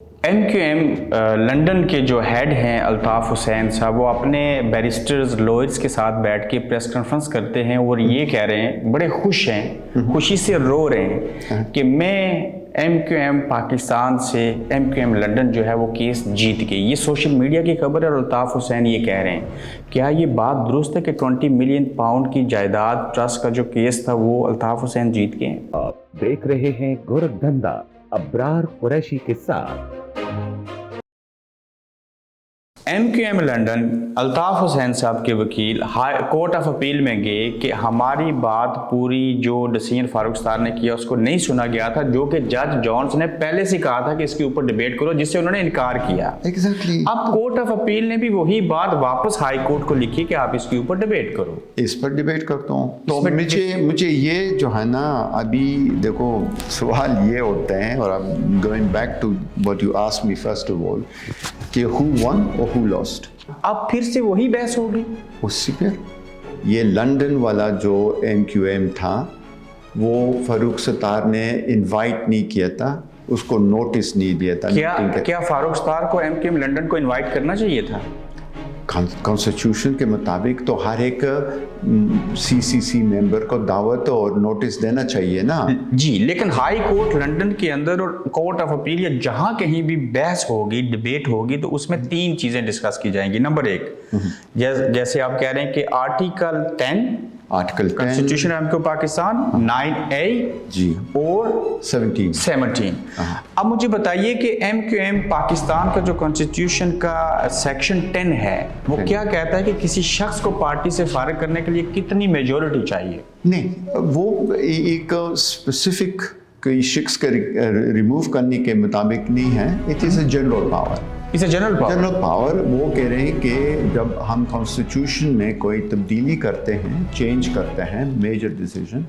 MQM London کے جو head ہیں الطاف حسین صاحب، وہ اپنے بیرسٹرز لوئرز کے ساتھ بیٹھ کے پریس کانفرنس کرتے ہیں اور یہ کہہ رہے ہیں، بڑے خوش ہیں، خوشی سے رو رہے ہیں کہ میں MQM پاکستان سے MQM لنڈن جو ہے وہ کیس جیت گئی۔ یہ سوشل میڈیا کی خبر ہے اور الطاف حسین یہ کہہ رہے ہیں۔ کیا یہ بات درست ہے کہ 20 ملین پاؤنڈ کی جائیداد ٹرسٹ کا جو کیس تھا وہ الطاف حسین جیت گئے؟ آپ دیکھ رہے ہیں گورکھ دھندا ابرار قریشی کے ساتھ۔ MQM لنڈن الطاف حسین صاحب کے وکیل کورٹ آف اپیل میں گئے کہ ہماری بات پوری جو ڈیسیژن فاروق ستار نے کیا اس کو نہیں سنا گیا تھا، جو کہ جج جونز نے پہلے سے کہا تھا کہ اس کے اوپر ڈیبیٹ کرو، جس سے انہوں نے انکار کیا۔ اب کورٹ آف اپیل نے بھی وہی بات واپس ہائی کورٹ کو لکھی کہ آپ اس کے اوپر ڈیبیٹ کرو۔ اس پر ڈیبیٹ کرتا ہوں تو مجھے یہ جو ہے نا، ابھی دیکھو سوال یہ ہوتا ہے، اور going back to what you ask me first of all, کہ who won or who lost؟ اب پھر سے وہی بحث ہوگی اس سے پھر یہ لنڈن والا جو MQM تھا وہ فاروق ستار نے انوائٹ نہیں کیا تھا، اس کو نوٹس نہیں دیا تھا۔ کیا فاروق ستار کو MQM لنڈن کو انوائٹ کرنا چاہیے تھا؟ کانسٹیٹیوشن کے مطابق تو ہر ایک CCC ممبر کو دعوت اور نوٹس دینا چاہیے نا۔ جی، لیکن ہائی کورٹ لنڈن کے اندر اور کورٹ آف اپیل یا جہاں کہیں بھی بحث ہوگی، ڈیبیٹ ہوگی، تو اس میں 3 چیزیں ڈسکس کی جائیں گی۔ نمبر 1، جیسے آپ کہہ رہے ہیں کہ article 10 constitution MQ Pakistan 9A جی اور 17۔ اب مجھے بتائیے کہ MQM پاکستان کا جو کانسٹیٹیوشن کا سیکشن 10 ہے وہ کیا کہتا ہے کہ کسی شخص کو پارٹی سے فارغ کرنے کے لیے کتنی میجورٹی چاہیے؟ نہیں، وہ ایک اسپیسیفک کوئی شخص کا ریموو کرنے کے مطابق نہیں ہے۔ It is a general power. General power وہ کہہ رہے ہیں کہ جب ہم کانسٹیٹیوشن میں کوئی تبدیلی کرتے ہیں، چینج کرتے ہیں، میجر ڈیسیژن،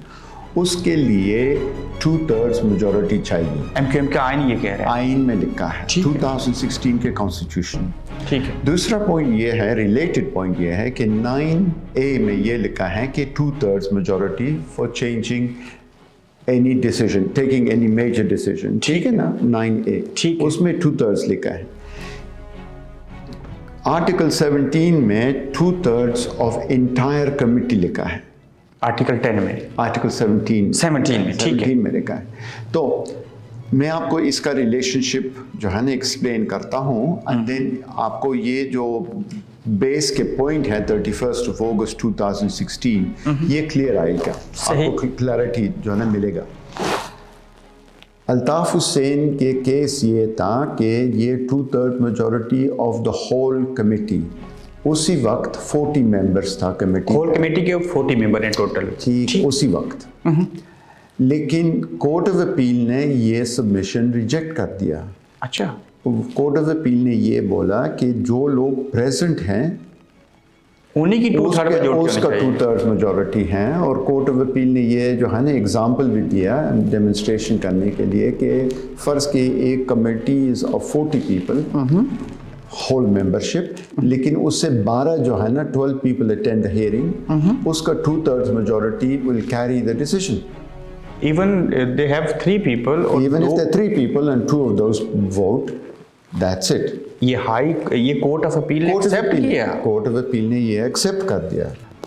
اس کے لیے 2/3 میجورٹی چاہیے۔ MQM کا آئین یہ کہہ رہا ہے، آئین میں لکھا ہے 2016 کے کانسٹیٹیوشن۔ ٹھیک ہے۔ دوسرا پوائنٹ یہ ہے، ریلیٹڈ پوائنٹ یہ ہے کہ 9A میں یہ لکھا ہے کہ 2/3 majority for changing any decision, taking any major decision۔ ٹھیک ہے نا، 9A اس میں 2/3 لکھا ہے۔ آرٹیکل 17 میں 2/3 آف انٹائر کمیٹی لکھا ہے۔ آرٹیکل 10 میں، آرٹیکل 17 میں، ٹھیک ہے، میں لکھا ہے۔ تو میں آپ کو اس کا ریلیشن شپ جو ہے نا ایکسپلین کرتا ہوں، اینڈ دین آپ کو یہ جو بیس کے پوائنٹ ہے 31 اگست 2016 یہ کلیئر آئے گا، آپ کو کلیئرٹی جو ہے نا ملے گا۔ الطاف حسین کے کیس یہ تھا کہ یہ 2/3 majority of the whole committee, اسی وقت 40 ممبرس تھا کمیٹی، ہول کمیٹی کے 40 ممبر ہیں ٹوٹل، ٹھیک اسی وقت۔ لیکن کورٹ آف اپیل نے یہ سبمیشن ریجیکٹ کر دیا۔ اچھا، کورٹ آف اپیل نے یہ بولا کہ جو لوگ پریزنٹ ہیں انہیں کی 2/3 میجورٹی ہیں، اور کورٹ آف اپیل نے یہ جو ہے نا ایگزامپل بھی دیا ڈیمونسٹریشن کرنے کے لیے کہ فرض کی ایک committee is of 40 people whole membership, لیکن اس سے 12 جو ہے نا 12 پیپل اٹینڈ دا ہیئرنگ، اس کا 2/3 majority will carry the decision. Even they have 3 people, even if there are 3 people and 2 of those vote, that's it۔ یہ کورٹ آف اپیل نے accept کیا، court of appeal نے یہ accept کر دیا۔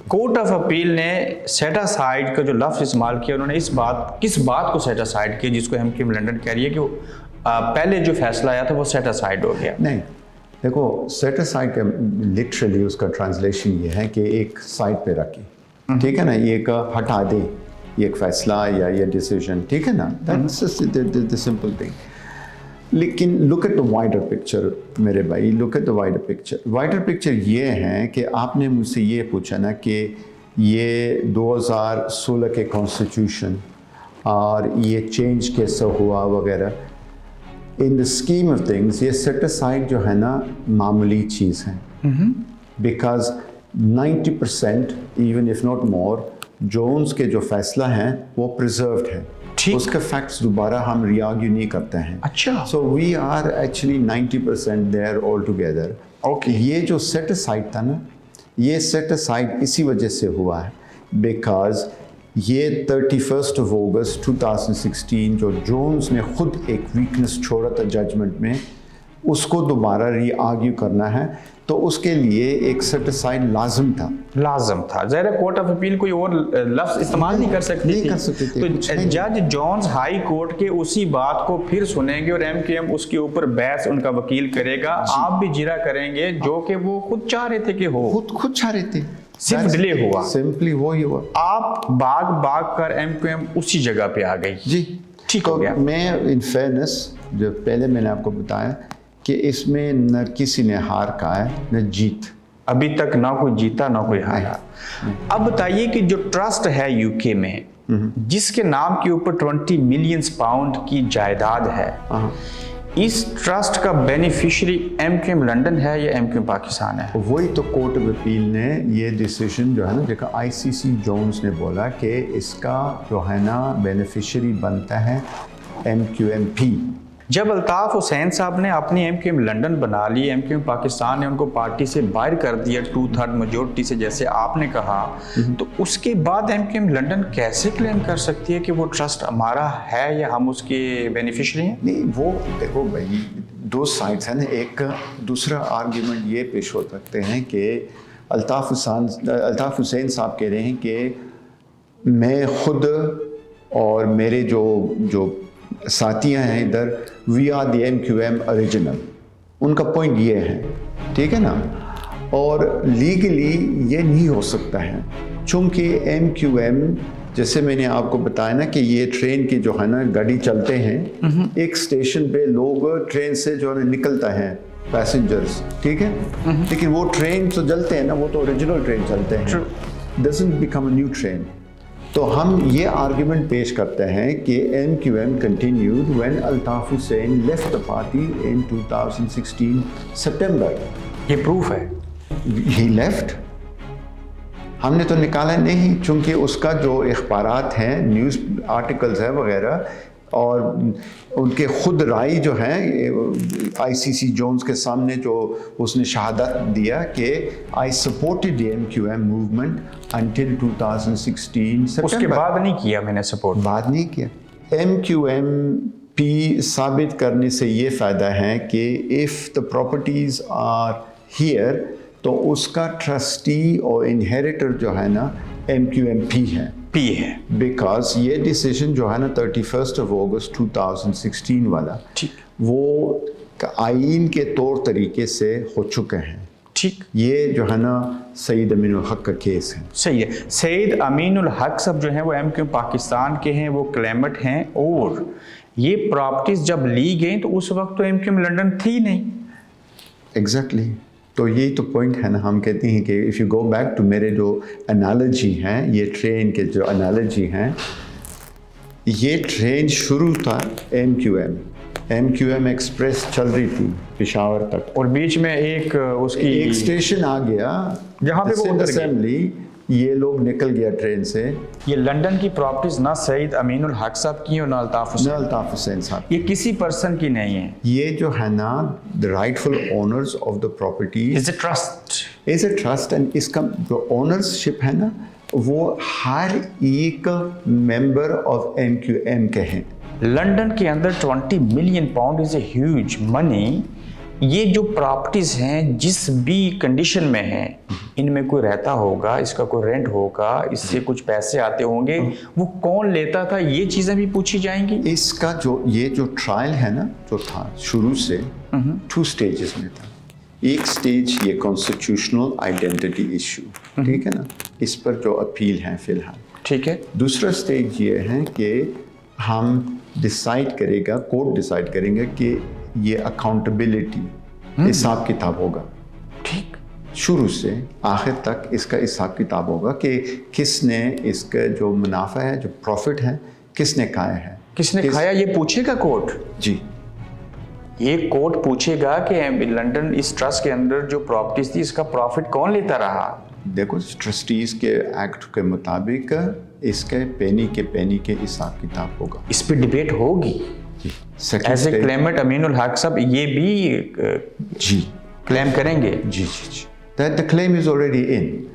Court of appeal نے set aside کا جو لفظ استعمال کیا، انہوں نے کس بات کو سیٹ اسائڈ کیا جس کو MQM لنڈن کہہ رہی ہے کہ پہلے جو فیصلہ آیا تھا وہ سیٹ اسائڈ ہو گیا؟ نہیں، دیکھو سیٹ اسائڈ کا لٹرلی اس کا ٹرانسلیشن یہ ہے کہ ایک سائڈ پہ رکھے، ٹھیک ہے نا، یہ ایک ہٹا دے، یہ ایک فیصلہ یا یہ ڈیسیژن، ٹھیک ہے نا، دیٹس the simple thing۔ لیکن look at the wider picture میرے بھائی، look at the wider picture۔ wider picture یہ ہے کہ آپ نے مجھ سے یہ پوچھا نا کہ یہ 2016 کے کانسٹیٹیوشن اور یہ چینج کیسے ہوا وغیرہ، in the scheme of things یہ set aside جو ہے نا معمولی چیز ہے، because 90% even if not more Jones کے جو فیصلہ ہیں وہ پریزروڈ ہے، اس کے فیکٹس دوبارہ ہم ری آرگیو نہیں کرتے ہیں۔ اچھا، so we are actually 90% there all together. یہ جو سیٹ اسائڈ تھا نا، یہ سیٹ اسائڈ اسی وجہ سے ہوا ہے بیکاز یہ 31 اگست 2016 جو جونز نے خود ایک ویکنس چھوڑا تھا ججمنٹ میں، اس کو دوبارہ ری آرگیو کرنا ہے، تو اس کے لیے ایک سیٹ اسائڈ لازم تھا ظاہر کورٹ آف اپیل کوئی اور لفظ استعمال نہیں کر سکتی تھی، تو جج جونز ہائی کورٹ کے اسی بات کو پھر سنیں گے اور ایم کیو ایم اس کے اوپر بحث ان کا وکیل کرے گا، آپ بھی جرا کریں گے، جو کہ وہ خود چاہ رہے تھے کہ ہو، خود چاہ رہے تھے، صرف ڈیلے ہوا، سمپلی وہی ہوا، آپ باغ کر ایم کیو ایم اسی جگہ پہ آ گئی۔ جی ٹھیک ہو گیا۔ میں ان فیئرنس جو پہلے میں نے آپ کو بتایا کہ اس میں نہ کسی نے ہار کہا ہے نہ جیت، ابھی تک نہ کوئی جیتا نہ کوئی ہارا۔ اب بتائیے کہ جو ٹرسٹ ہے یو کے میں، جس کے نام کے اوپر 20 ملین پاؤنڈ کی جائیداد ہے، اس ٹرسٹ کا بینیفیشری ایم کیو ایم لنڈن ہے یا ایم کیو ایم پاکستان ہے؟ وہی تو کورٹ آف اپیل نے یہ ڈیسیژن جو ہے نا، دیکھا آئی سی سی جونز نے بولا کہ اس کا جو ہے نا بینیفیشری بنتا ہے ایم کیو ایم پی۔ جب الطاف حسین صاحب نے اپنی ایم کیو ایم لنڈن بنا لی، ایم کیو ایم پاکستان نے ان کو پارٹی سے باہر کر دیا 2/3 میجورٹی سے، جیسے آپ نے کہا، تو اس کے بعد ایم کیو ایم لنڈن کیسے کلیم کر سکتی ہے کہ وہ ٹرسٹ ہمارا ہے یا ہم اس کے بینیفیشری ہیں؟ نہیں، وہ دیکھو بھائی دو سائڈس ہیں نا، ایک دوسرا آرگیومنٹ یہ پیش ہو سکتے ہیں کہ الطاف حسین صاحب کہہ رہے ہیں کہ میں خود اور میرے جو ساتھیاں ہیں ادھر، we are the M Q M original, ان کا پوائنٹ یہ ہے، ٹھیک ہے نا، اور لیگلی یہ نہیں ہو سکتا ہے، چونکہ ایم کیو ایم جیسے میں نے آپ کو بتایا نا کہ یہ ٹرین کی جو ہے نا گاڑی چلتے ہیں، ایک سٹیشن پہ لوگ ٹرین سے جو ہے نکلتا ہے پیسنجرز، ٹھیک ہے، لیکن وہ ٹرین تو چلتے ہیں نا، وہ تو اوریجنل ٹرین چلتے ہیں، doesn't become a new train. تو ہم یہ آرگیومنٹ پیش کرتے ہیں کہ ایم کیو M continued when Altaf Hussain left the party in 2016 September. یہ پروف ہے؟ ہی لیفٹ، ہم نے تو نکالا نہیں، چونکہ اس کا جو اخبارات ہیں، نیوز آرٹیکلز ہیں وغیرہ، اور ان کے خود رائے جو ہیں آئی سی سی جونز کے سامنے جو اس نے شہادت دیا کہ I supported the M Q M movement until 2016 September. اس کے بعد نہیں کیا میں نے سپورٹ، بعد نہیں کیا۔ ایم کیو ایم پی ثابت کرنے سے یہ فائدہ ہے کہ if the properties are here, تو اس کا ٹرسٹی اور انہیریٹر جو ہے نا ایم کیو ایم پی ہے، بیکاز یہ ڈیسیژن جو ہے نا 31 اگست 2016 والا، وہ آئین کے طور طریقے سے ہو چکے ہیں، ٹھیک، یہ جو ہے نا سعید امین الحق کا کیس ہے۔ صحیح ہے، سعید امین الحق صاحب جو ہیں وہ ایم کیو ایم پاکستان کے ہیں، وہ کلیمٹ ہیں، اور یہ پراپرٹیز جب لی گئیں تو اس وقت تو ایم کیو ایم لنڈن تھی نہیں۔ ایگزیکٹلی، تو یہی تو پوائنٹ ہے نا، ہم کہتے ہیں کہ if you go back to میرے جو انالوجی ہیں، یہ ٹرین کے جو انالوجی ہیں، یہ ٹرین شروع تھا ایم کیو ایم ایکسپریس چل رہی تھی پشاور تک، اور بیچ میں ایک اس کی ایک اسٹیشن آ گیا جہاں پہ وہ اسمبلی، یہ لوگ نکل گیا ٹرین سے۔ یہ لنڈن کی پراپرٹیز نہ سعید امین الحق صاحب کی اور نہ الطاف حسین صاحب، یہ کسی پرسن کی نہیں ہے، یہ جو ہے نا the rightful owners of the property is a trust، and اس کا جو اونرشپ ہے نا وہ ہر ایک member of M Q M کے ہیں۔ لنڈن کے اندر 20 million pound is a huge money. یہ جو پراپرٹیز ہیں جس بھی کنڈیشن میں ہیں، ان میں کوئی رہتا ہوگا، اس کا کوئی رینٹ ہوگا، اس سے کچھ پیسے آتے ہوں گے، وہ کون لیتا تھا، یہ چیزیں بھی پوچھی جائیں گی۔ اس کا یہ جو ٹرائل ہے نا، جو تھا شروع سے 2 سٹیجز میں تھا۔ ایک سٹیج یہ کانسٹیٹیوشنل آئیڈینٹی ایشو، ٹھیک ہے نا، اس پر جو اپیل ہیں فی الحال، ٹھیک ہے۔ دوسرا سٹیج یہ ہے کہ ہم ڈیسائیڈ کرے گا، کورٹ ڈیسائیڈ کریں گے کہ یہ اکاؤنٹیبلٹی، حساب کتاب ہوگا، ٹھیک، شروع سے آخر تک اس کا حساب کتاب ہوگا کہ کس نے اس کا جو منافع ہے، جو پروفٹ ہے، کس نے کھایا ہے، کس نے کھایا، یہ پوچھے گا کورٹ۔ جی، یہ کورٹ پوچھے گا کہ لنڈن اس ٹرسٹ کے اندر جو پراپرٹیز تھی اس کا پروفٹ کون لیتا رہا۔ دیکھو ٹرسٹیز کے ایکٹ کے مطابق اس کے پینی کے حساب کتاب ہوگا، اس پہ ڈیبیٹ ہوگی۔ ایز اے کلیمٹ امین الحق صاحب یہ بھی جی کلیم کریں گے۔ جی، That the claim is already in.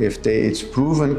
if it's proven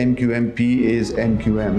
MQMP is MQM,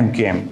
MQM.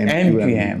MQM.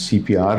CPR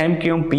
MQM-P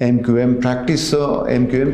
MQM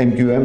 MQM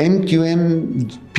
MQM-P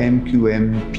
MQM-P